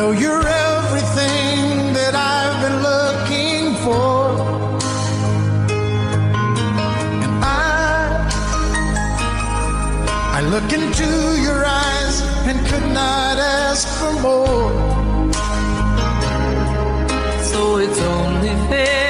know you're everything that I've been looking for. And I look into your eyes and could not ask for more. So it's only fair